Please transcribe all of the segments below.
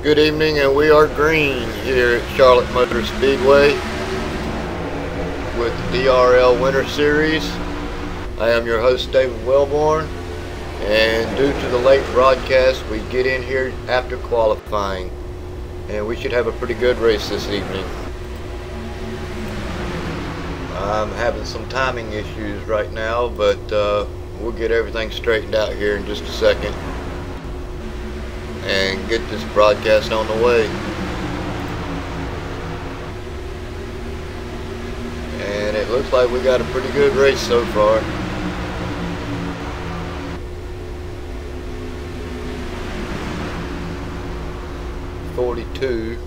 Good evening, and we are green here at Charlotte Motor Speedway with the DRL Winter Series. I am your host, David Wellborn, and due to the late broadcast, we get in here after qualifying, and we should have a pretty good race this evening. I'm having some timing issues right now, but we'll get everything straightened out here in just a second and get this broadcast on the way. And it looks like we got a pretty good race so far. '42.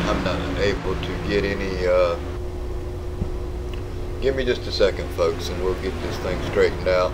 I'm not able to get any give me just a second, folks, and we'll get this thing straightened out.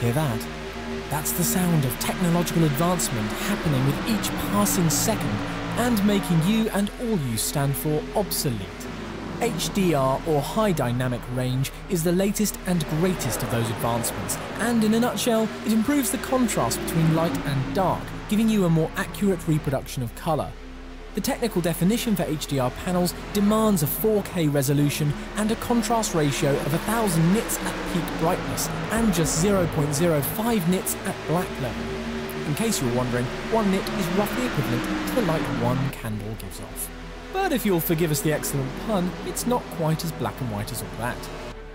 Hear that? That's the sound of technological advancement happening with each passing second and making you and all you stand for obsolete. HDR, or High Dynamic Range, is the latest and greatest of those advancements, and in a nutshell, it improves the contrast between light and dark, giving you a more accurate reproduction of colour. The technical definition for HDR panels demands a 4K resolution and a contrast ratio of 1000 nits at peak brightness and just 0.05 nits at black level. In case you were wondering, 1 nit is roughly equivalent to the light one candle gives off. But if you'll forgive us the excellent pun, it's not quite as black and white as all that.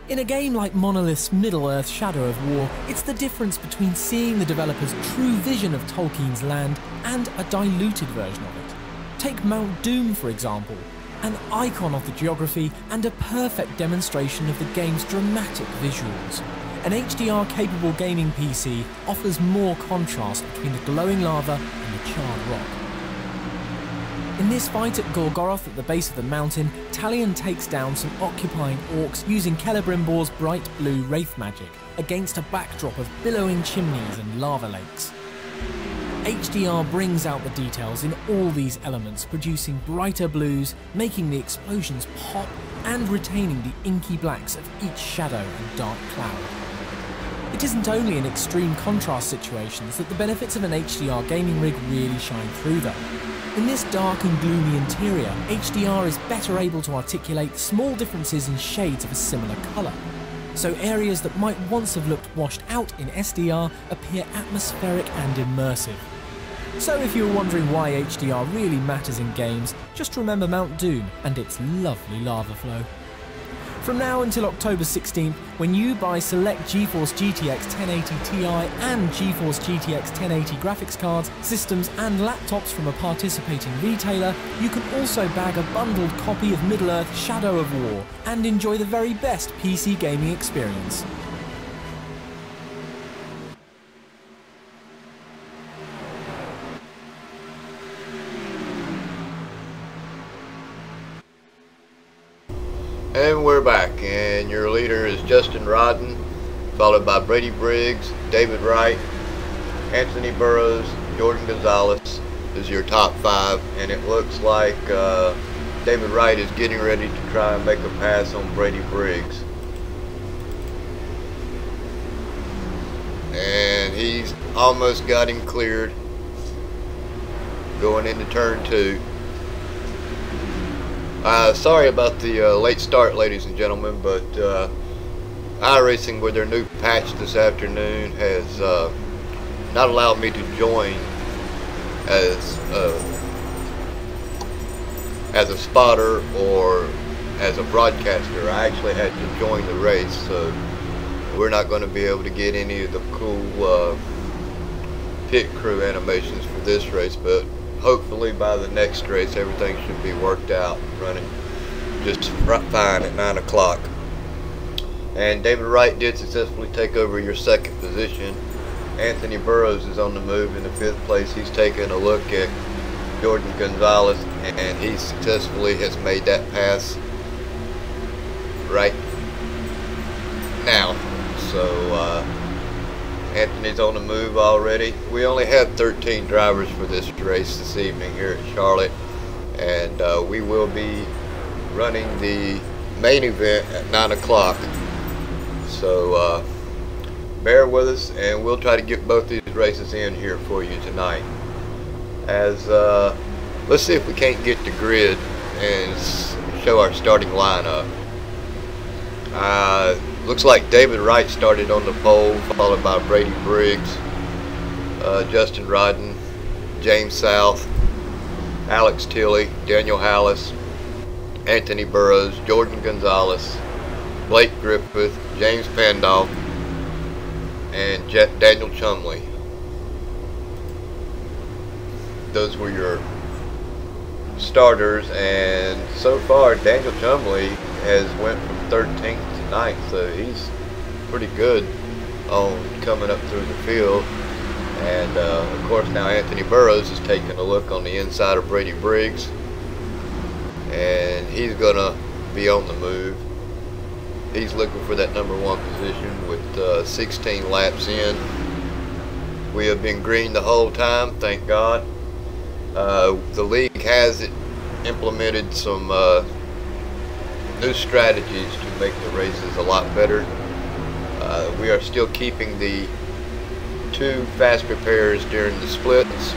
In a game like Monolith's Middle-earth Shadow of War, it's the difference between seeing the developer's true vision of Tolkien's land and a diluted version of it. Take Mount Doom, for example, an icon of the geography and a perfect demonstration of the game's dramatic visuals. An HDR-capable gaming PC offers more contrast between the glowing lava and the charred rock. In this fight at Gorgoroth at the base of the mountain, Talion takes down some occupying orcs using Celebrimbor's bright blue wraith magic against a backdrop of billowing chimneys and lava lakes. HDR brings out the details in all these elements, producing brighter blues, making the explosions pop, and retaining the inky blacks of each shadow and dark cloud. It isn't only in extreme contrast situations that the benefits of an HDR gaming rig really shine through though. In this dark and gloomy interior, HDR is better able to articulate small differences in shades of a similar colour. So areas that might once have looked washed out in SDR appear atmospheric and immersive. So if you're wondering why HDR really matters in games, just remember Mount Doom and its lovely lava flow. From now until October 16th, when you buy select GeForce GTX 1080 Ti and GeForce GTX 1080 graphics cards, systems and laptops from a participating retailer, you can also bag a bundled copy of Middle-earth: Shadow of War and enjoy the very best PC gaming experience. And we're back, and your leader is Justin Rodden, followed by Brady Briggs, David Wright, Anthony Burroughs, Jordan Gonzalez is your top 5, and it looks like David Wright is getting ready to try and make a pass on Brady Briggs. And he's almost got him cleared going into turn 2. Sorry about the late start, ladies and gentlemen, but iRacing with their new patch this afternoon has not allowed me to join as a spotter or as a broadcaster. I actually had to join the race, so we're not going to be able to get any of the cool pit crew animations for this race, but hopefully by the next race everything should be worked out, running just fine at 9 o'clock. And David Wright did successfully take over your second position. Anthony Burroughs is on the move in the 5th place. He's taking a look at Jordan Gonzalez, and he successfully has made that pass right now. So Anthony's on the move already. We only have 13 drivers for this race this evening here at Charlotte, and we will be running the main event at 9 o'clock. So bear with us, and we'll try to get both these races in here for you tonight. As let's see if we can't get the grid and show our starting lineup. Looks like David Wright started on the pole, followed by Brady Briggs, Justin Rodden, James South, Alex Tilley, Daniel Hallis, Anthony Burroughs, Jordan Gonzalez, Blake Griffith, James Pandolf, and Daniel Chumley. Those were your starters, and so far Daniel Chumley has went from 13th to 9th, so he's pretty good on coming up through the field. And of course now Anthony Burroughs is taking a look on the inside of Brady Briggs, and he's gonna be on the move. He's looking for that number 1 position with 16 laps in. We have been green the whole time, thank God. The league has implemented some new strategies to make the races a lot better. We are still keeping the 2 fast repairs during the splits,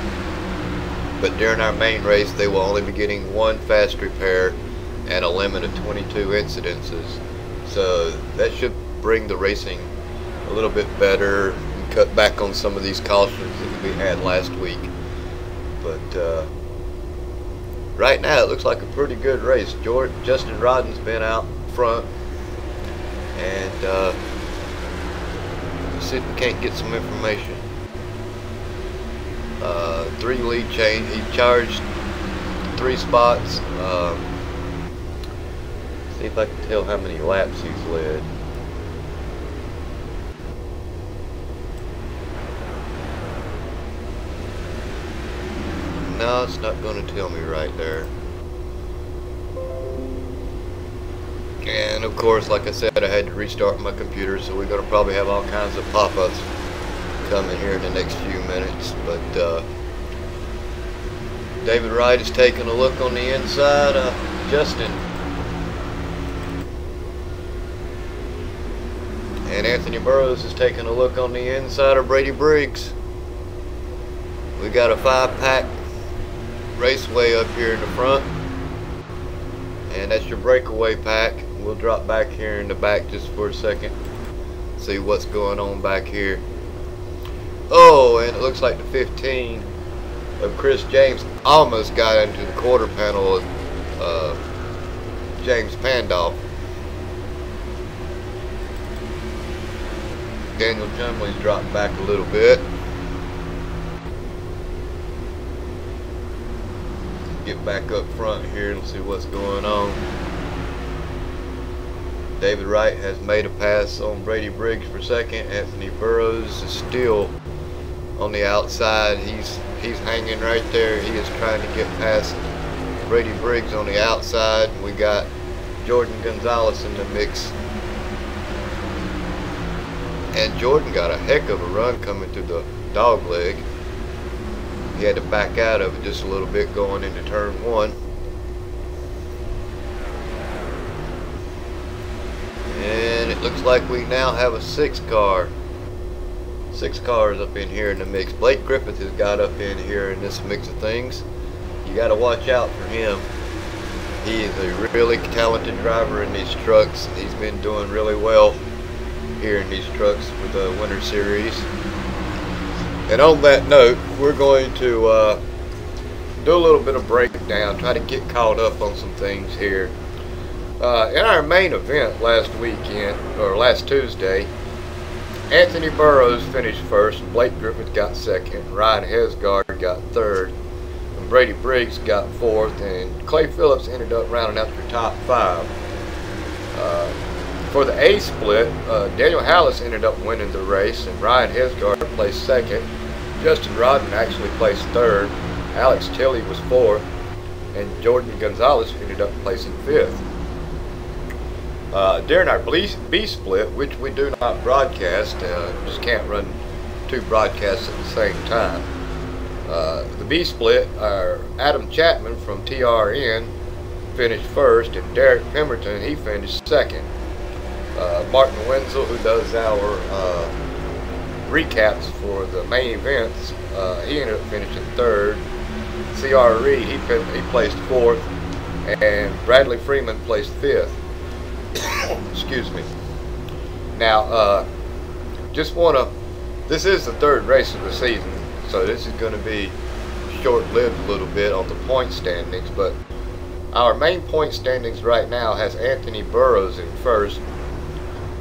but during our main race they will only be getting 1 fast repair and a limit of 22 incidences. So that should bring the racing a little bit better and cut back on some of these cautions that we had last week. But right now it looks like a pretty good race. Justin Rodden's been out front, and let's see if we can't get some information. 3 lead change. He charged 3 spots. See if I can tell how many laps he's led. No, it's not going to tell me right there. And of course, like I said, I had to restart my computer, so we're going to probably have all kinds of pop-ups coming here in the next few minutes. But David Wright is taking a look on the inside of Justin. And Anthony Burroughs is taking a look on the inside of Brady Briggs. We got a 5-pack raceway up here in the front, and that's your breakaway pack. We'll drop back here in the back just for a second, see what's going on back here. Oh, and it looks like the 15 of Chris James almost got into the quarter panel of James Pandolf. Daniel Jumley's dropped back a little bit. Get back up front here and see what's going on. David Wright has made a pass on Brady Briggs for second. Anthony Burrows is still on the outside. He's hanging right there. He is trying to get past Brady Briggs on the outside. We got Jordan Gonzalez in the mix. And Jordan got a heck of a run coming through the dog leg. He had to back out of it just a little bit going into turn one. And it looks like we now have a 6 car. 6 cars up in here in the mix. Blake Griffith has got up in here in this mix of things. You got to watch out for him. He is a really talented driver in these trucks. He's been doing really well here in these trucks with the Winter Series. And on that note, we're going to do a little bit of breakdown, try to get caught up on some things here. In our main event last weekend, or last Tuesday, Anthony Burrows finished first, and Blake Griffith got second, Ryan Hesgard got third, and Brady Briggs got fourth, and Clay Phillips ended up rounding out your top 5. For the A split, Daniel Hallis ended up winning the race, and Ryan Hesgard placed second. Justin Rodden actually placed third. Alex Tilley was fourth, and Jordan Gonzalez ended up placing fifth. During our B split, which we do not broadcast, just can't run 2 broadcasts at the same time. The B split, Adam Chapman from TRN finished first, and Derek Pemberton, he finished second. Martin Wenzel, who does our recaps for the main events, he ended up finishing third. C.R. Reed, he placed fourth, and Bradley Freeman placed fifth. Excuse me. Now, this is the 3rd race of the season, so this is going to be short-lived a little bit on the point standings, but our main point standings right now has Anthony Burrows in first,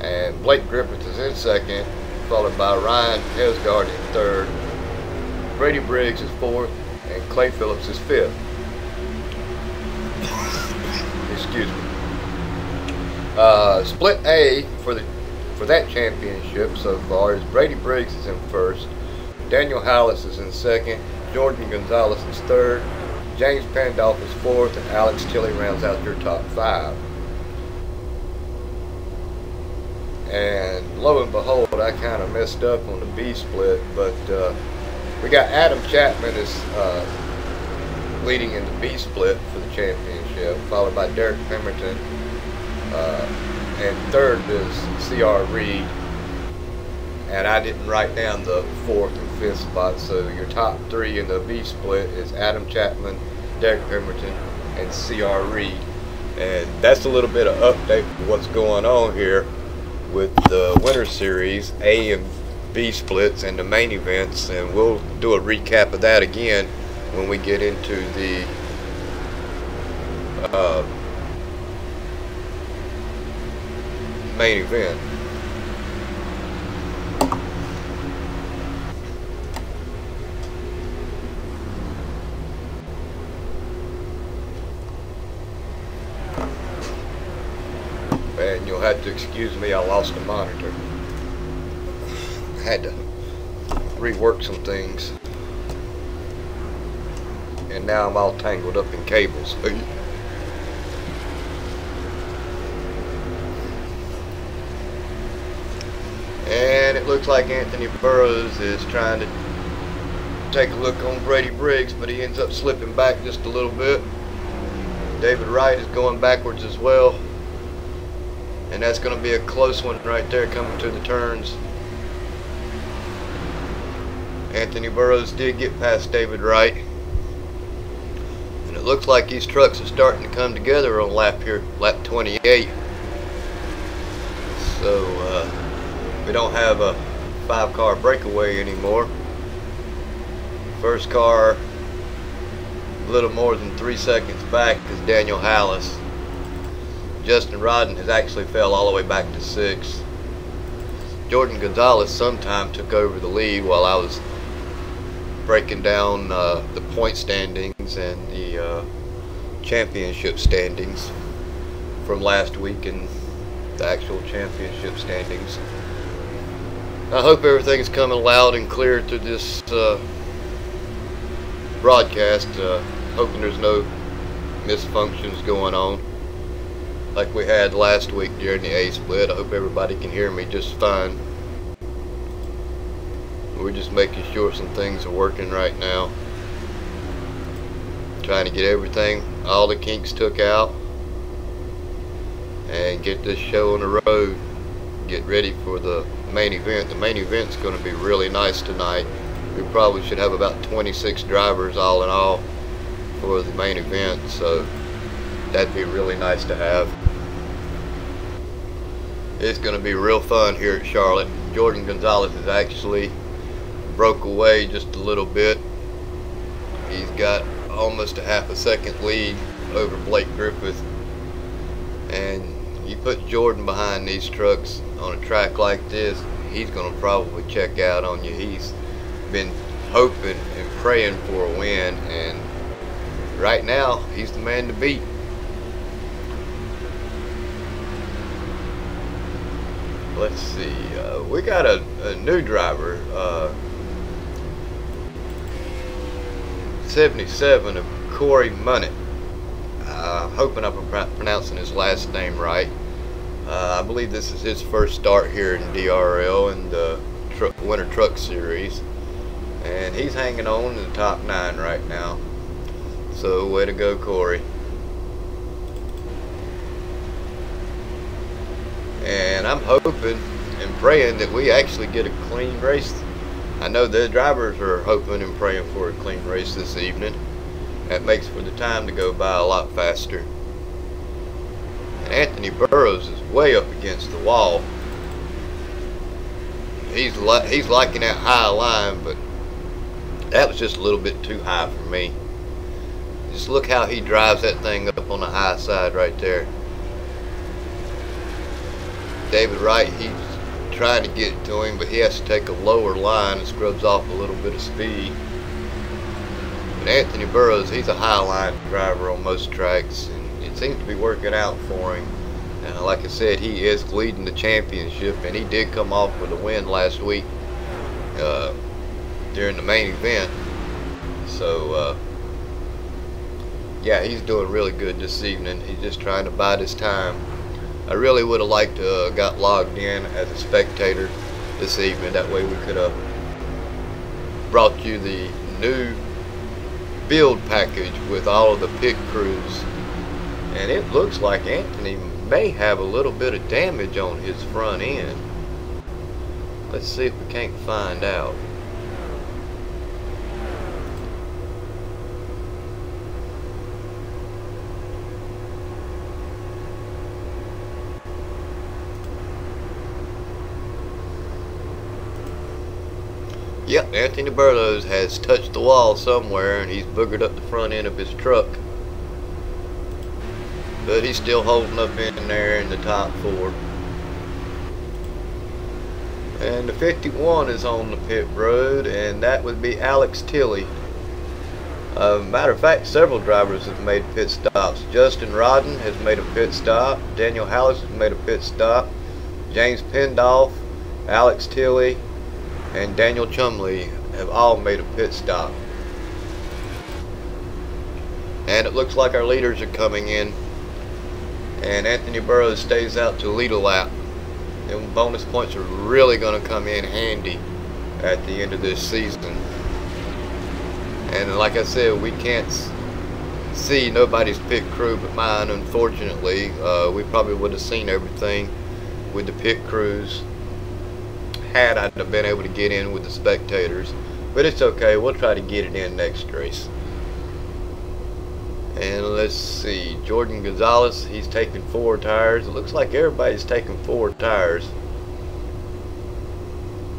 and Blake Griffith is in second, followed by Ryan Hesgard in third. Brady Briggs is fourth, and Clay Phillips is fifth. Excuse me. Split A for that championship so far is Brady Briggs is in first, Daniel Hallis is in second, Jordan Gonzalez is third, James Pandolf is fourth, and Alex Tilley rounds out your top 5. And lo and behold, I kind of messed up on the B split, but we got Adam Chapman is leading in the B split for the championship, followed by Derek Pemberton, and third is C.R. Reed. And I didn't write down the 4th and 5th spot, so your top 3 in the B split is Adam Chapman, Derek Pemberton, and C.R. Reed. And that's a little bit of update for what's going on here with the Winter Series A and B splits and the main events, and we'll do a recap of that again when we get into the main event. And you'll have to excuse me, I lost the monitor. I had to rework some things, and now I'm all tangled up in cables. And it looks like Anthony Burrows is trying to take a look on Brady Briggs, but he ends up slipping back just a little bit. David Wright is going backwards as well. And that's going to be a close one right there coming to the turns. Anthony Burrows did get past David Wright. And it looks like these trucks are starting to come together on lap 28. So we don't have a 5-car breakaway anymore. First car little more than 3 seconds back is Daniel Hallis. Justin Rodden has actually fell all the way back to 6th. Jordan Gonzalez sometime took over the lead while I was breaking down the point standings and the championship standings from last week and the actual championship standings. I hope everything's coming loud and clear through this broadcast. Hoping there's no misfunctions going on like we had last week during the A split. I hope everybody can hear me just fine. We're just making sure some things are working right now. Trying to get everything, all the kinks took out, and get this show on the road. Get ready for the main event. The main event's going to be really nice tonight. We probably should have about 26 drivers all in all for the main event, so that'd be really nice to have. It's going to be real fun here at Charlotte. Jordan Gonzalez has actually broke away just a little bit. He's got almost a half a second lead over Blake Griffith, and you put Jordan behind these trucks on a track like this, he's going to probably check out on you. He's been hoping and praying for a win, and right now he's the man to beat. Let's see, we got a new driver, 77 of Corey Munnett. Hoping I'm pronouncing his last name right. I believe this is his first start here in DRL in the Winter Truck Series, and he's hanging on in the top 9 right now. So way to go, Corey. And I'm hoping and praying that we actually get a clean race. I know the drivers are hoping and praying for a clean race this evening. That makes for the time to go by a lot faster. And Anthony Burroughs is way up against the wall. He's liking that high line, but that was just a little bit too high for me. Just look how he drives that thing up on the high side right there. David Wright, he's trying to get to him, but he has to take a lower line and scrubs off a little bit of speed. But Anthony Burroughs, he's a high line driver on most tracks, and it seems to be working out for him. Like I said, he is leading the championship, and he did come off with a win last week during the main event. So yeah, he's doing really good this evening. He's just trying to bide his time. I really would have liked to got logged in as a spectator this evening. That way we could have brought you the new build package with all of the pit crews. And it looks like Anthony may have a little bit of damage on his front end. Let's see if we can't find out. Yep, Anthony Burroughs has touched the wall somewhere, and he's boogered up the front end of his truck. But he's still holding up in there in the top 4. And the 51 is on the pit road, and that would be Alex Tilley. Matter of fact, several drivers have made pit stops. Justin Rodden has made a pit stop. Daniel Hallis has made a pit stop. James Pendolph, Alex Tilley, and Daniel Chumley have all made a pit stop. And it looks like our leaders are coming in. And Anthony Burroughs stays out to lead a lap. And bonus points are really going to come in handy at the end of this season. And like I said, we can't see nobody's pit crew but mine, unfortunately. We probably would have seen everything with the pit crews had I been able to get in with the spectators. But it's okay, we'll try to get it in next race. And let's see, Jordan Gonzalez, he's taking 4 tires. It looks like everybody's taking 4 tires.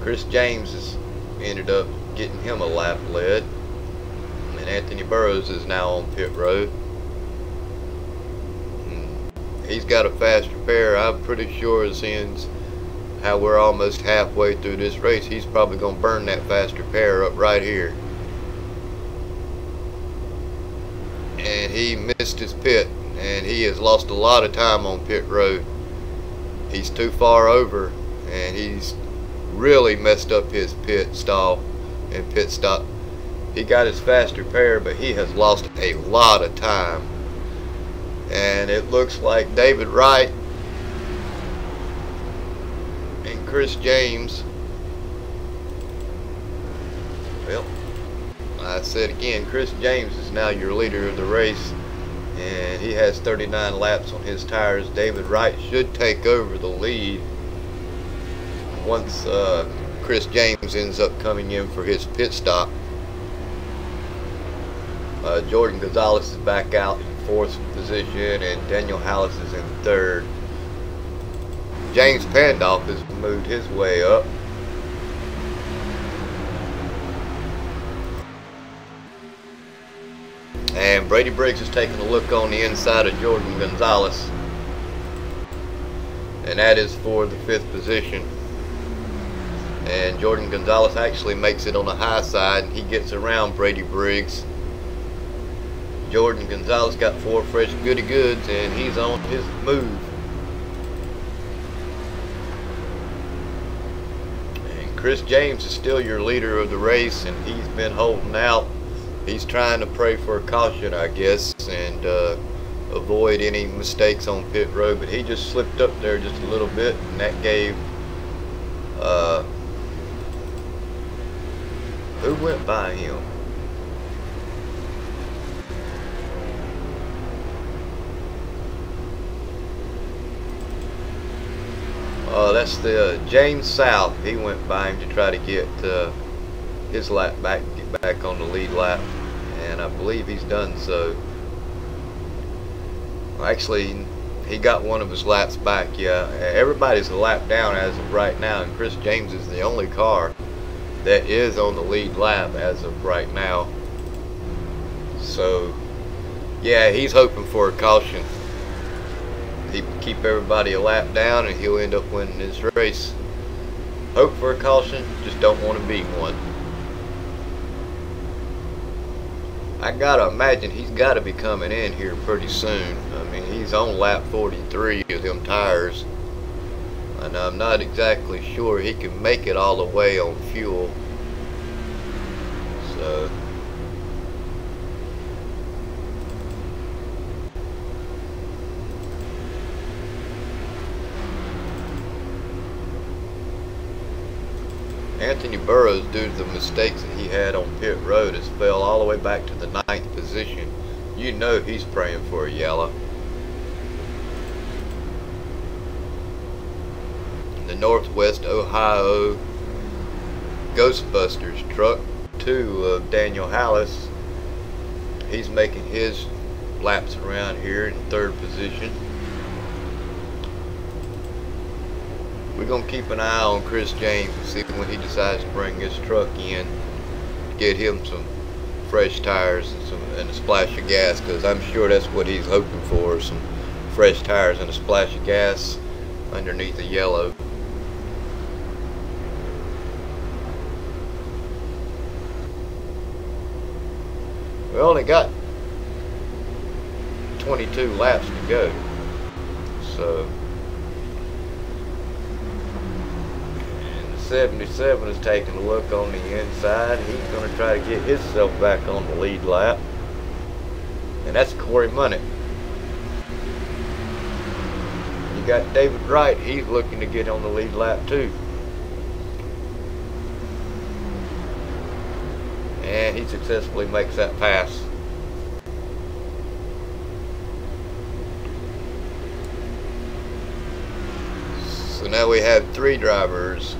Chris James has ended up getting him a lap led. and Anthony Burrows is now on pit road. He's got a faster pair. I'm pretty sure, seeing how we're almost halfway through this race, he's probably going to burn that faster pair up right here. And he missed his pit, and he has lost a lot of time on pit road. He's too far over, and he's really messed up his pit stall and pit stop. He got his faster pair, but he has lost a lot of time. And it looks like David Wright and Chris James, well, I said again, Chris James is now your leader of the race, and he has 39 laps on his tires. David Wright should take over the lead once Chris James ends up coming in for his pit stop. Jordan Gonzalez is back out in 4th position, and Daniel Hallis is in 3rd. James Pandolf has moved his way up. And Brady Briggs is taking a look on the inside of Jordan Gonzalez, and that is for the 5th position. And Jordan Gonzalez actually makes it on the high side, and he gets around Brady Briggs. Jordan Gonzalez got 4 fresh goody goods, and he's on his move. And Chris James is still your leader of the race, and he's been holding out. He's trying to pray for a caution, I guess, and avoid any mistakes on pit road, but he just slipped up there just a little bit, and that gave who went by him? That's the James South. He went by him to try to get his lap back, get back on the lead lap, and I believe he's done so. Actually, he got one of his laps back. Yeah, everybody's a lap down as of right now, and Chris James is the only car that is on the lead lap as of right now. So yeah, he's hoping for a caution. He can keep everybody a lap down, and he'll end up winning this race. Hope for a caution, just don't want to be one. I gotta imagine he's got to be coming in here pretty soon. I mean, he's on lap 43 of them tires, and I'm not exactly sure he can make it all the way on fuel. So Anthony Burrows, due to the mistakes that he had on pit road, has fell all the way back to the 9th position. You know he's praying for a yellow. The Northwest Ohio Ghostbusters truck 2 of Daniel Hallis, he's making his laps around here in 3rd position. We're going to keep an eye on Chris James and see when he decides to bring his truck in, get him some fresh tires and a splash of gas, because I'm sure that's what he's hoping for, some fresh tires and a splash of gas underneath the yellow. We only got 22 laps to go, so 77 is taking a look on the inside. He's going to try to get himself back on the lead lap, and that's Corey Munnick. You got David Wright. He's looking to get on the lead lap too, and he successfully makes that pass. So now we have 3 drivers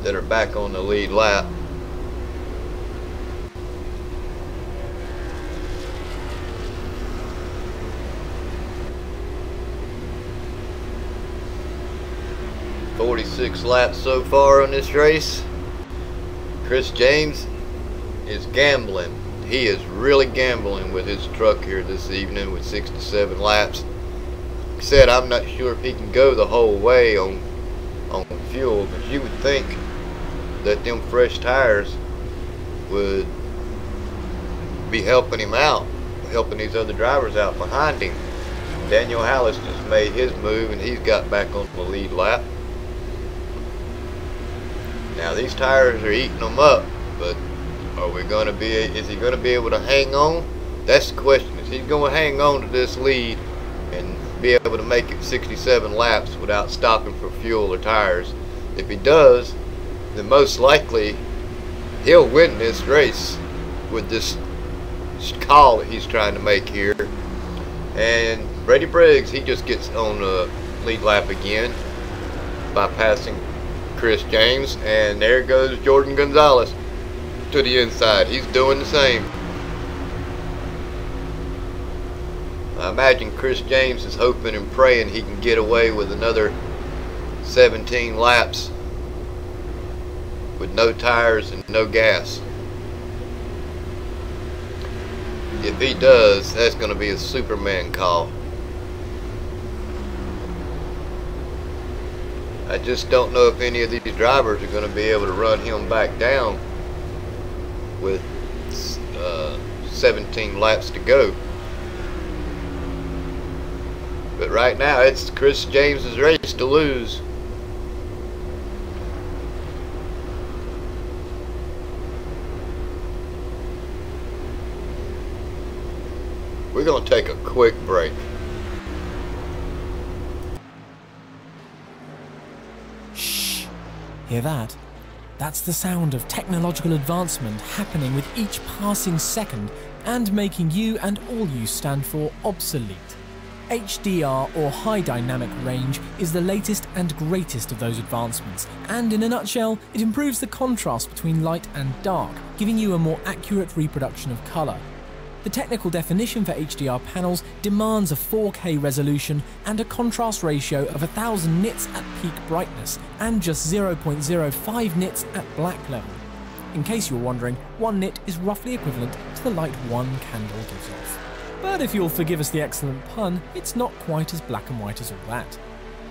that are back on the lead lap. "46 laps so far on this race." Chris James is gambling he is really gambling with his truck here this evening with 67 laps. Like I said, I'm not sure if he can go the whole way on fuel, but you would think that them fresh tires would be helping him out, helping these other drivers out behind him. Daniel Hallis just made his move and he's got back on the lead lap. Now these tires are eating them up, but is he going to be able to hang on? That's the question. Is he going to hang on to this lead and be able to make it 67 laps without stopping for fuel or tires? If he does, then most likely he'll win this race with this call that he's trying to make here. And Brady Briggs, he just gets on the lead lap again by passing Chris James, and there goes Jordan Gonzalez to the inside. He's doing the same. I imagine Chris James is hoping and praying he can get away with another 17 laps with no tires and no gas. If he does, that's going to be a Superman call. I just don't know if any of these drivers are going to be able to run him back down with 17 laps to go. But right now it's Chris James's race to lose. We're going to take a quick break. Shh. Hear that? That's the sound of technological advancement happening with each passing second and making you and all you stand for obsolete. HDR, or High Dynamic Range, is the latest and greatest of those advancements, and in a nutshell, it improves the contrast between light and dark, giving you a more accurate reproduction of colour. The technical definition for HDR panels demands a 4K resolution and a contrast ratio of 1000 nits at peak brightness and just 0.05 nits at black level. In case you're wondering, 1 nit is roughly equivalent to the light one candle gives off. But if you'll forgive us the excellent pun, it's not quite as black and white as all that.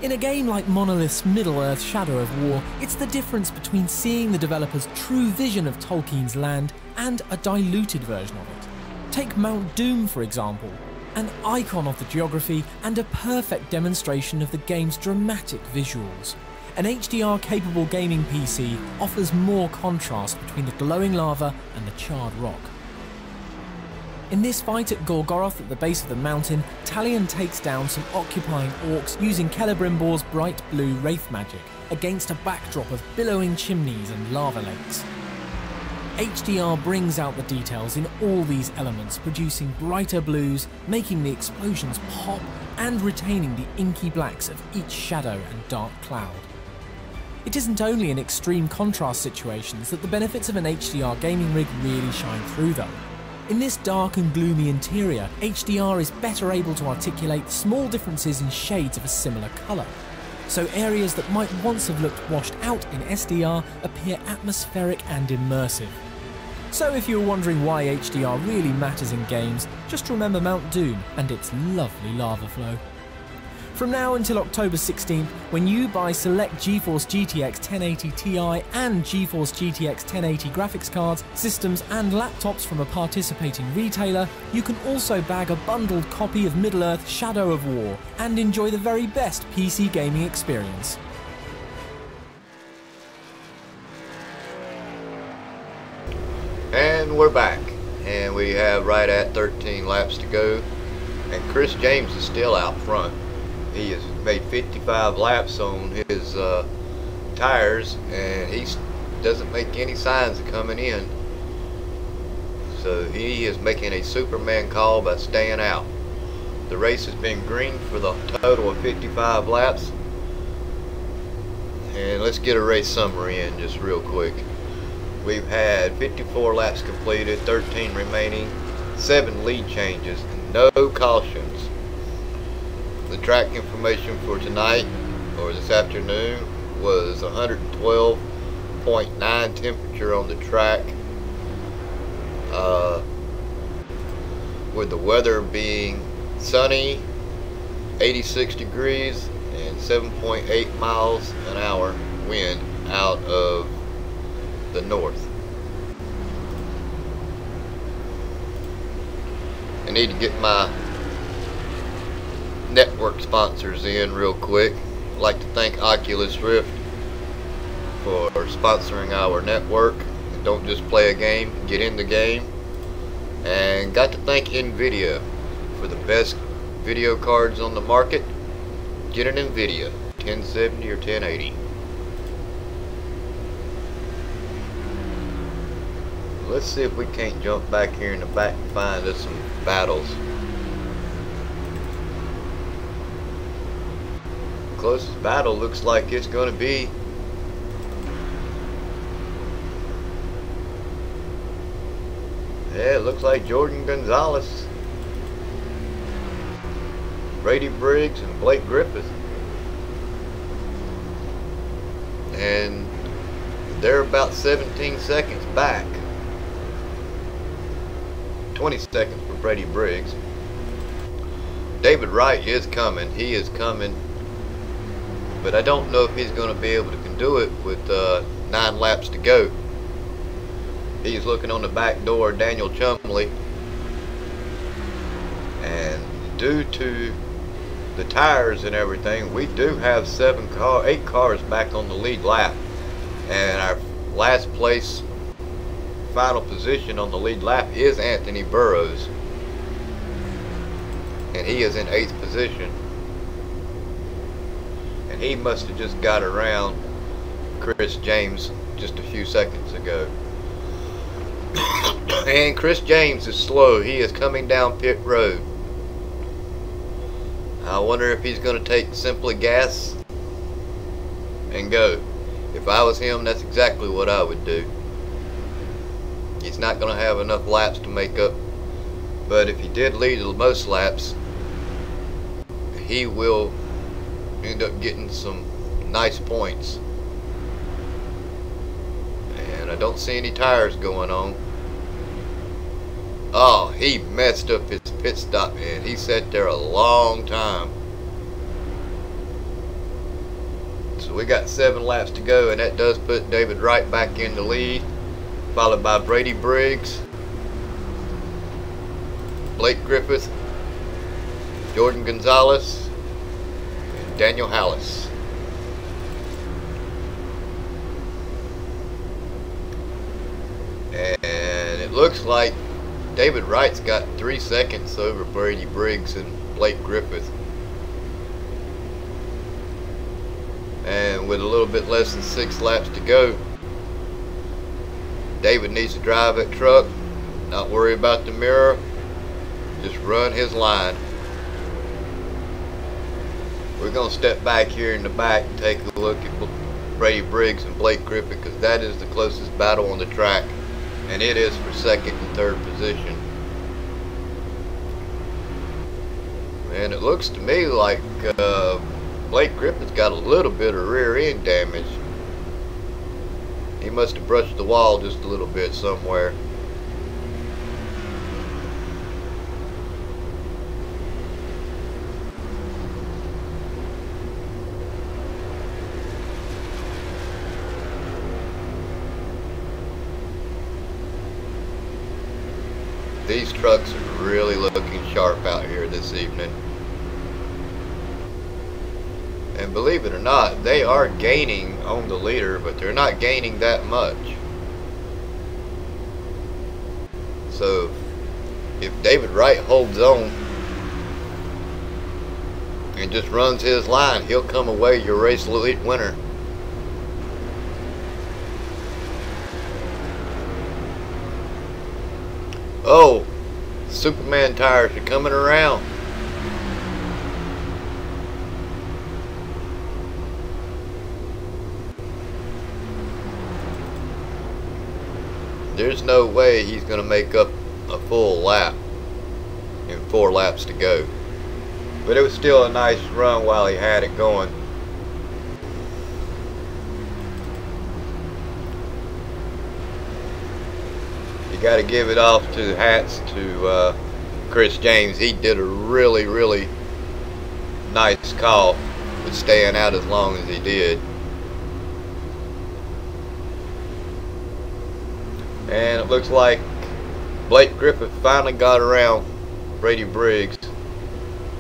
In a game like Monolith's Middle-earth Shadow of War, it's the difference between seeing the developer's true vision of Tolkien's land and a diluted version of it. Take Mount Doom, for example, an icon of the geography and a perfect demonstration of the game's dramatic visuals. An HDR-capable gaming PC offers more contrast between the glowing lava and the charred rock. In this fight at Gorgoroth at the base of the mountain, Talion takes down some occupying orcs using Celebrimbor's bright blue wraith magic against a backdrop of billowing chimneys and lava lakes. HDR brings out the details in all these elements, producing brighter blues, making the explosions pop, and retaining the inky blacks of each shadow and dark cloud. It isn't only in extreme contrast situations that the benefits of an HDR gaming rig really shine through though. In this dark and gloomy interior, HDR is better able to articulate small differences in shades of a similar colour. So areas that might once have looked washed out in SDR appear atmospheric and immersive. So if you're wondering why HDR really matters in games, just remember Mount Doom and its lovely lava flow. From now until October 16th, when you buy select GeForce GTX 1080 Ti and GeForce GTX 1080 graphics cards, systems and laptops from a participating retailer, you can also bag a bundled copy of Middle-earth Shadow of War and enjoy the very best PC gaming experience. And we're back, and we have right at 13 laps to go, and Chris James is still out front. He has made 55 laps on his tires, and he doesn't make any signs of coming in. So he is making a Superman call by staying out. The race has been green for the total of 55 laps. And let's get a race summary in just real quick. We've had 54 laps completed, 13 remaining, 7 lead changes, and no cautions. The track information for tonight, or this afternoon, was 112.9 temperature on the track. with the weather being sunny, 86 degrees, and 7.8 miles an hour wind out of the north. I need to get my network sponsors in real quick. I'd like to thank Oculus Rift for sponsoring our network. And don't just play a game, get in the game. And got to thank NVIDIA for the best video cards on the market. Get an NVIDIA 1070 or 1080. Let's see if we can't jump back here in the back and find us some battles. Closest battle looks like it's going to be it looks like Jordan Gonzalez, Brady Briggs, and Blake Griffith. And they're about 17 seconds back. 20 seconds for Brady Briggs. David Wright is coming. He is coming. But I don't know if he's going to be able to do it with 9 laps to go. He's looking on the back door, Daniel Chumley. And due to the tires and everything, we do have 8 cars back on the lead lap. And our last place final position on the lead lap is Anthony Burrows. And he is in 8th position. And he must have just got around Chris James just a few seconds ago. And Chris James is slow. He is coming down pit road. I wonder if he's going to take simply gas and go. If I was him, that's exactly what I would do. He's not going to have enough laps to make up. But if he did lead the most laps, he will end up getting some nice points. And I don't see any tires going on. Oh, he messed up his pit stop, man. He sat there a long time. So we got 7 laps to go, and that does put David Wright back in the lead, followed by Brady Briggs, Blake Griffith, Jordan Gonzalez, and Daniel Hallis. And it looks like David Wright's got 3 seconds over Brady Briggs and Blake Griffith. And with a little bit less than 6 laps to go, David needs to drive that truck, not worry about the mirror, just run his line. We're going to step back here in the back and take a look at Brady Briggs and Blake Griffith, because that is the closest battle on the track. And it is for 2nd and 3rd position. And it looks to me like Blake Griffith's got a little bit of rear end damage. He must have brushed the wall just a little bit somewhere. These trucks are really looking sharp out here this evening. And believe it or not, they are gaining on the leader, but they're not gaining that much. So if David Wright holds on and just runs his line, he'll come away your race winner. Oh, Superman tires are coming around. There's no way he's going to make up a full lap in 4 laps to go. But it was still a nice run while he had it going. You got to give it off to hats to Chris James, he did a really nice call with staying out as long as he did. And it looks like Blake Griffith finally got around Brady Briggs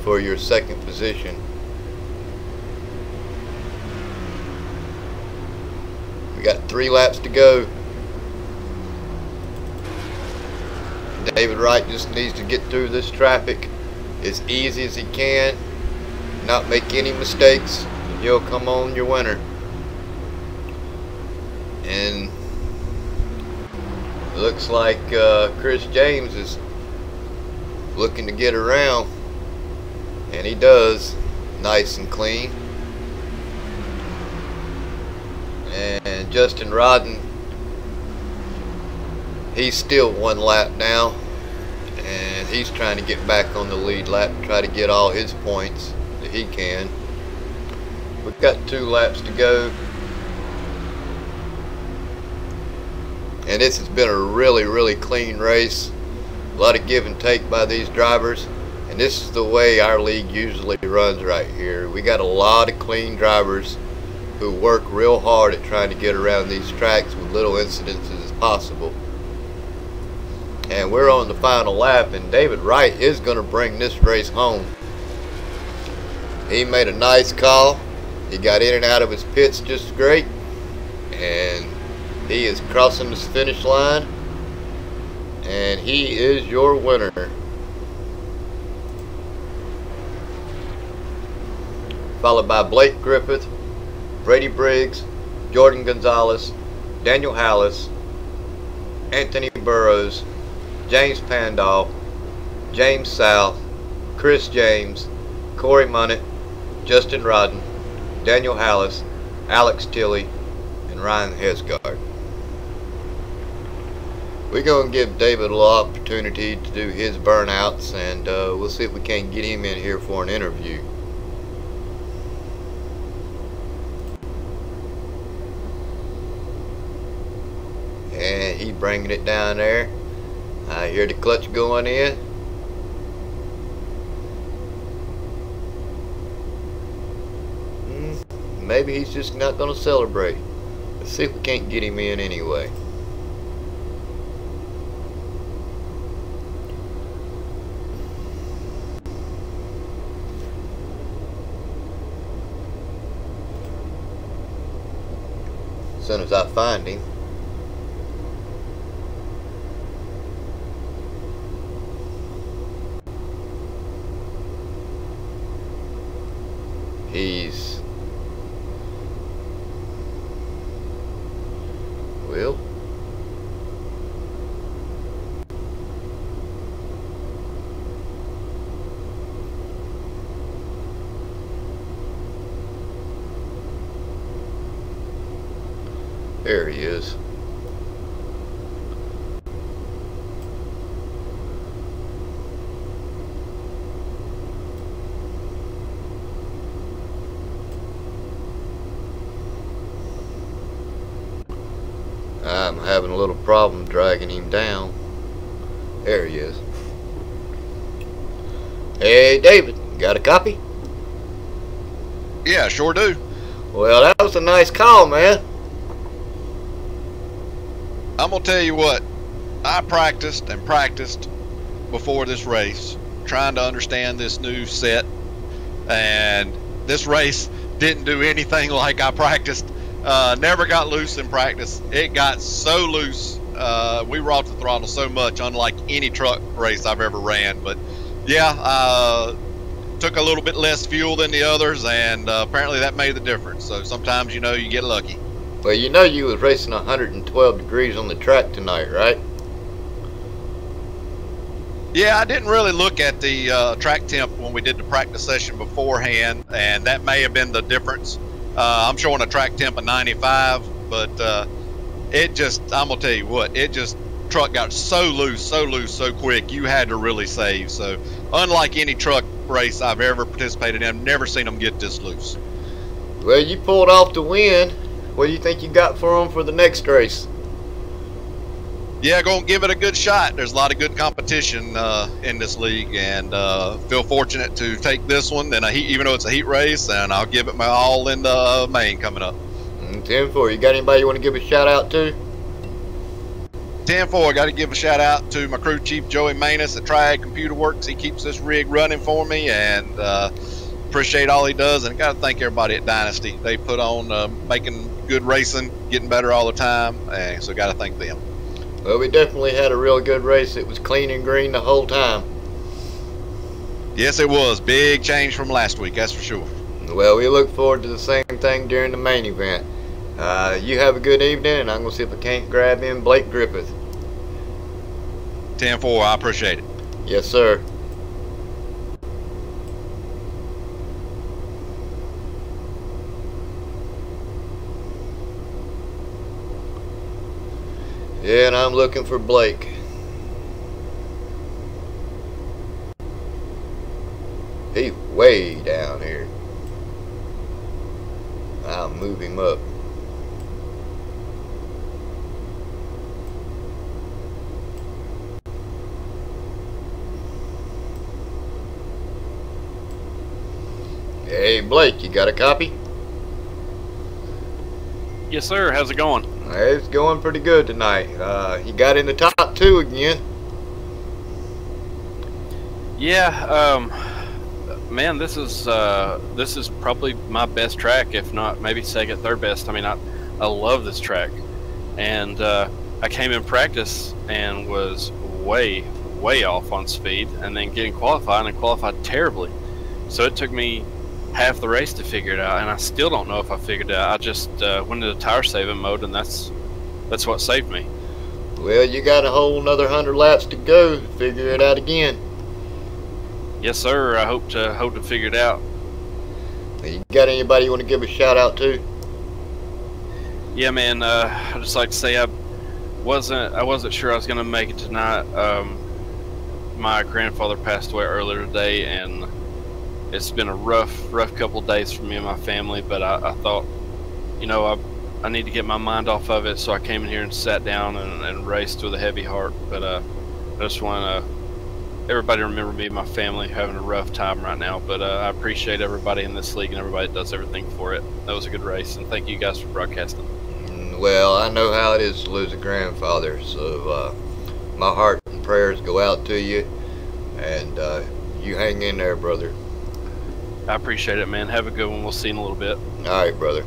for your second position. We got 3 laps to go. David Wright just needs to get through this traffic as easy as he can, not make any mistakes, and he'll come on your winner. And it looks like Chris James is looking to get around, and he does, nice and clean. And Justin Rodden, he's still 1 lap now, and he's trying to get back on the lead lap and try to get all his points that he can. We've got 2 laps to go, and this has been a really clean race. A lot of give and take by these drivers, and this is the way our league usually runs right here. We got a lot of clean drivers who work real hard at trying to get around these tracks with little incidences as possible. And we're on the final lap, and David Wright is going to bring this race home. He made a nice call. He got in and out of his pits just great, and he is crossing the finish line, and he is your winner. Followed by Blake Griffith, Brady Briggs, Jordan Gonzalez, Daniel Hallis, Anthony Burrows, James Pandolf, James South, Chris James, Corey Munnett, Justin Rodden, Daniel Hallis, Alex Tilley, and Ryan Hesgard. We're going to give David a little opportunity to do his burnouts, and we'll see if we can't get him in here for an interview. And he's bringing it down there. I hear the clutch going in. Maybe he's just not going to celebrate. Let's see if we can't get him in anyway. As soon as I find him. He's, well, there he is. I'm having a little problem dragging him down. There he is. Hey David, got a copy? Yeah, sure do. Well, that was a nice call, man. I'm gonna tell you what, I practiced and practiced before this race, trying to understand this new set, and this race didn't do anything like I practiced. Never got loose in practice. It got so loose. We were off the throttle so much, unlike any truck race I've ever ran. But yeah, took a little bit less fuel than the others, and apparently that made the difference. So sometimes, you know, you get lucky. Well, you know you was racing 112 degrees on the track tonight, right? Yeah, I didn't really look at the track temp when we did the practice session beforehand, and that may have been the difference. I'm showing a track temp of 95, but it just, I'm gonna tell you what, it just, truck got so loose, so quick, you had to really save. So unlike any truck race I've ever participated in, I've never seen them get this loose. Well, you pulled off the win. What do you think you got for them for the next race? Yeah, go and give it a good shot. There's a lot of good competition in this league, and feel fortunate to take this one. And even though it's a heat race, and I'll give it my all in the main coming up. 10-4. You got anybody you want to give a shout out to? 10-4. I got to give a shout out to my crew chief Joey Manus at Triad Computer Works. He keeps this rig running for me, and appreciate all he does. And I got to thank everybody at Dynasty. They put on making good racing, getting better all the time, and so got to thank them. Well, we definitely had a real good race. It was clean and green the whole time. Yes, it was. Big change from last week, that's for sure. Well, we look forward to the same thing during the main event. You have a good evening, and I'm going to see if I can't grab in Blake Griffith. 10-4, I appreciate it. Yes, sir. Yeah, and I'm looking for Blake. He's way down here. I'll move him up. Hey Blake, you got a copy? Yes, sir. How's it going? It's going pretty good tonight. You got in the top 2 again. Yeah, man, this is probably my best track, if not maybe second, third best. I mean, I love this track, and I came in practice and was way off on speed, and then getting qualified and qualified terribly. So it took me half the race to figure it out, and I still don't know if I figured it out. I just went into tire saving mode, and that's what saved me. Well, you got a whole another 100 laps to go to figure it out again. Yes, sir. I hope to figure it out. You got anybody you want to give a shout out to? Yeah, man. I'd just like to say I wasn't sure I was gonna make it tonight. My grandfather passed away earlier today, and it's been a rough couple of days for me and my family. But I thought, you know, I need to get my mind off of it, so I came in here and sat down and raced with a heavy heart. But I just want everybody to remember me and my family having a rough time right now. But I appreciate everybody in this league and everybody that does everything for it. That was a good race, and thank you guys for broadcasting. Well, I know how it is to lose a grandfather, so my heart and prayers go out to you, and you hang in there, brother. I appreciate it, man. Have a good one. We'll see you in a little bit. All right, brother.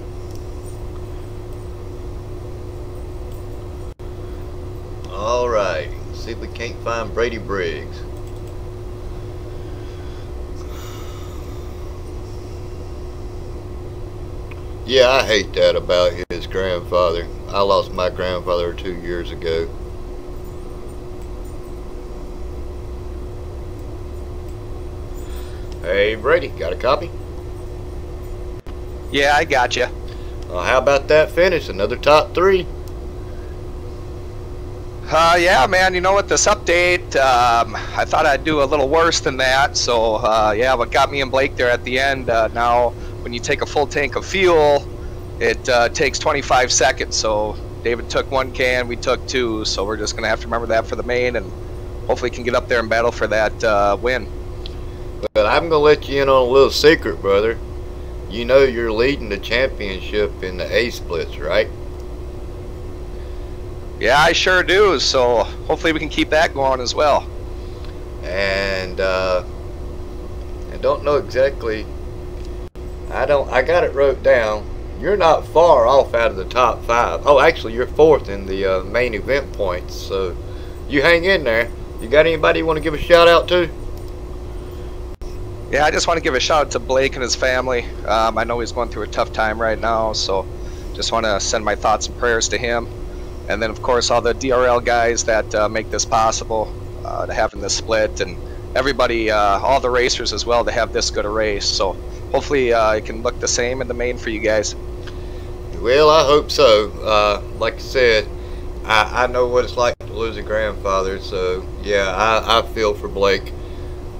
All right. See if we can't find Brady Briggs. Yeah, I hate that about his grandfather. I lost my grandfather 2 years ago. Hey Brady, got a copy? Yeah, I got you. Well, how about that finish? Another top 3. Yeah, man, you know what, this update, I thought I'd do a little worse than that, so, yeah, what got me and Blake there at the end, now, when you take a full tank of fuel, it takes 25 seconds, so David took 1 can, we took 2, so we're just going to have to remember that for the main, and hopefully can get up there and battle for that win. But I'm going to let you in on a little secret, brother. You know you're leading the championship in the A splits, right? Yeah, I sure do, so hopefully we can keep that going as well. And I don't know exactly. I got it wrote down. You're not far off out of the top 5. Oh, actually, you're 4th in the main event points. So you hang in there. You got anybody you want to give a shout out to? Yeah, I just want to give a shout out to Blake and his family. I know he's going through a tough time right now, so just want to send my thoughts and prayers to him. And then, of course, all the DRL guys that make this possible, to having this split, and everybody, all the racers as well, to have this good a race. So hopefully it can look the same in the main for you guys. Well, I hope so. Like I said, I know what it's like to lose a grandfather, so yeah, I feel for Blake.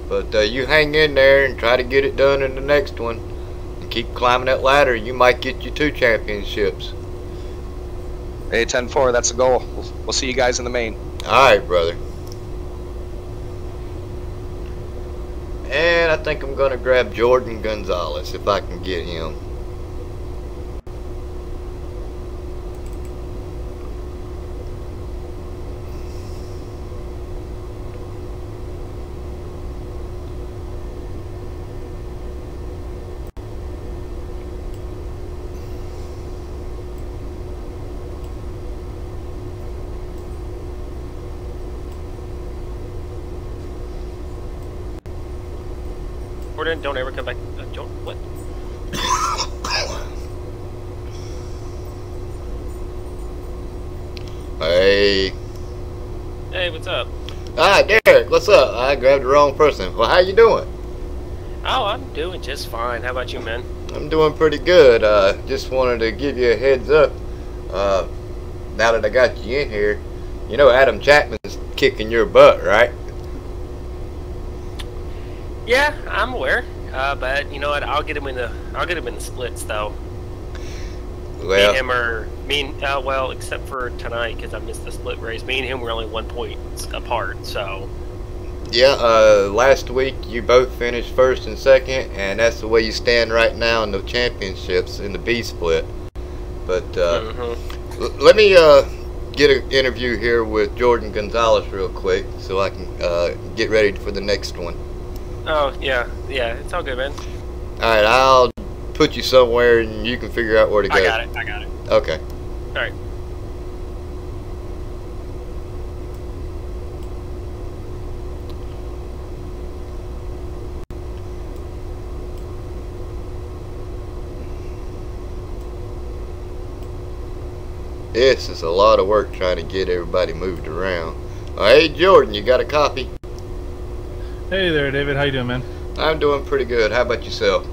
But you hang in there and try to get it done in the next one. And keep climbing that ladder. You might get you 2 championships. Hey, 10-4, that's the goal. We'll see you guys in the main. Alright, brother. And I think I'm going to grab Jordan Gonzalez if I can get him. Jordan, don't ever come back. Jordan, what? Hey. Hey, what's up? Ah, Derek, what's up? I grabbed the wrong person. Well, how you doing? Oh, I'm doing just fine. How about you, man? I'm doing pretty good. Just wanted to give you a heads up. Now that I got you in here, you know Adam Chapman's kicking your butt, right? Yeah, I'm aware. But you know what? I'll get him in the splits though. Well, Me and him are well, except for tonight because I missed the split race. Me and him were only 1 point apart. So. yeah. Last week you both finished first and second, and that's the way you stand right now in the championships in the B split. But let me get an interview here with Jordan Gonzalez real quick, so I can get ready for the next one. Oh yeah, it's all good, man. Alright, I'll put you somewhere and you can figure out where to go. I got it. Okay. Alright. This is a lot of work trying to get everybody moved around. Hey Jordan, you got a copy? Hey there, David. How you doing, man? I'm doing pretty good. How about yourself?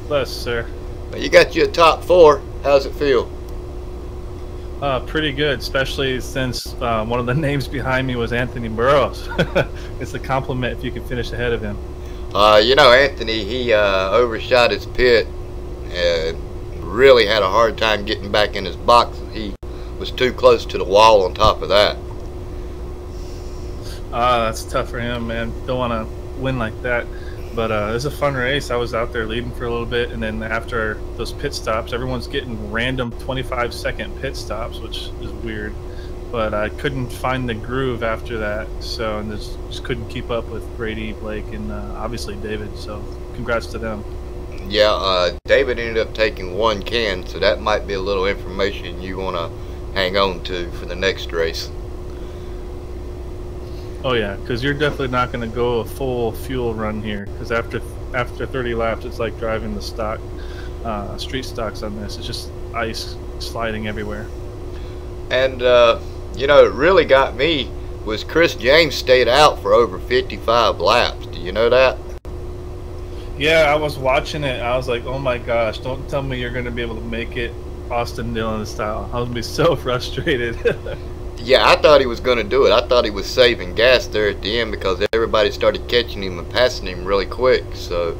Blessed, sir. You got you a top 4. How's it feel? Pretty good, especially since one of the names behind me was Anthony Burroughs. It's a compliment if you can finish ahead of him. You know, Anthony, he overshot his pit and really had a hard time getting back in his box. He was too close to the wall on top of that. That's tough for him, man. Don't want to win like that. But it was a fun race. I was out there leading for a little bit, and then after those pit stops, everyone's getting random 25-second pit stops, which is weird. But I couldn't find the groove after that, so and just couldn't keep up with Brady, Blake, and obviously David. So congrats to them. Yeah, David ended up taking 1 can, so that might be a little information you want to hang on to for the next race. Oh yeah, because you're definitely not going to go a full fuel run here. Because after 30 laps, it's like driving the stock street stocks on this. It's just ice sliding everywhere. And you know, it really got me was Chris James stayed out for over 55 laps. Do you know that? Yeah, I was watching it. I was like, oh my gosh, don't tell me you're going to be able to make it Austin Dillon style. I was going to be so frustrated. Yeah, I thought he was going to do it. I thought he was saving gas there at the end because everybody started catching him and passing him really quick. So,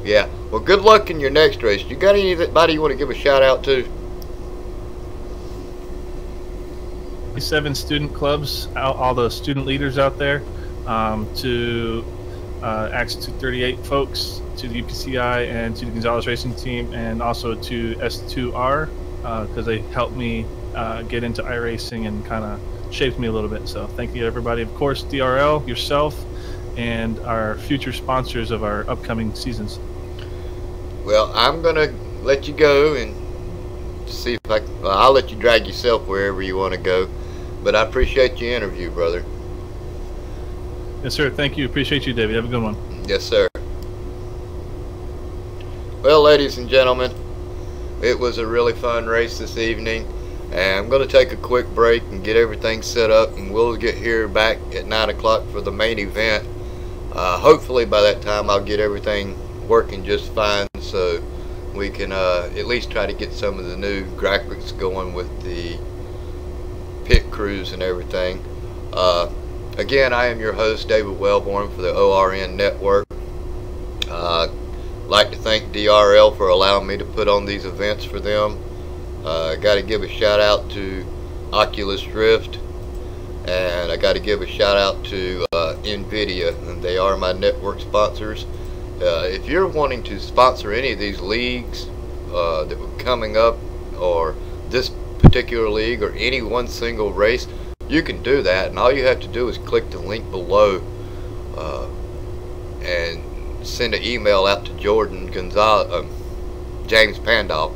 yeah. Well, good luck in your next race. You got anybody you want to give a shout out to? 7 student clubs, all the student leaders out there, to Acts 238 folks, to the UPCI and to the Gonzalez Racing Team, and also to S2R because they helped me get into iRacing and kind of shaped me a little bit. So thank you everybody. Of course, DRL, yourself, and our future sponsors of our upcoming seasons. Well, I'm going to let you go and see if I'll let you drag yourself wherever you want to go. But I appreciate your interview, brother. Yes, sir. Thank you. Appreciate you, David. Have a good one. Yes, sir. Well, ladies and gentlemen, it was a really fun race this evening. And I'm going to take a quick break and get everything set up, and we'll get here back at 9 o'clock for the main event. Hopefully by that time I'll get everything working just fine, so we can at least try to get some of the new graphics going with the pit crews and everything. Again, I am your host, David Wellborn, for the ORN Network. I'd like to thank DRL for allowing me to put on these events for them. Got to give a shout out to Oculus Rift And I got to give a shout out to NVIDIA, and they are my network sponsors. If you're wanting to sponsor any of these leagues that were coming up, or this particular league, or any one single race, you can do that, and all you have to do is click the link below and send an email out to James Pandolf,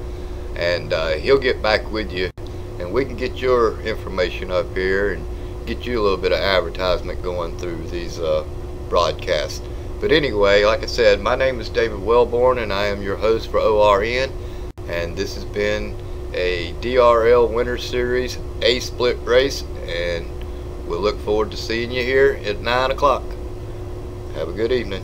and he'll get back with you, and we can get your information up here and get you a little bit of advertisement going through these broadcasts. But anyway, like I said, my name is David Wellborn, and I am your host for ORN, and this has been a DRL Winter Series A-split race, and we'll look forward to seeing you here at 9 o'clock. Have a good evening.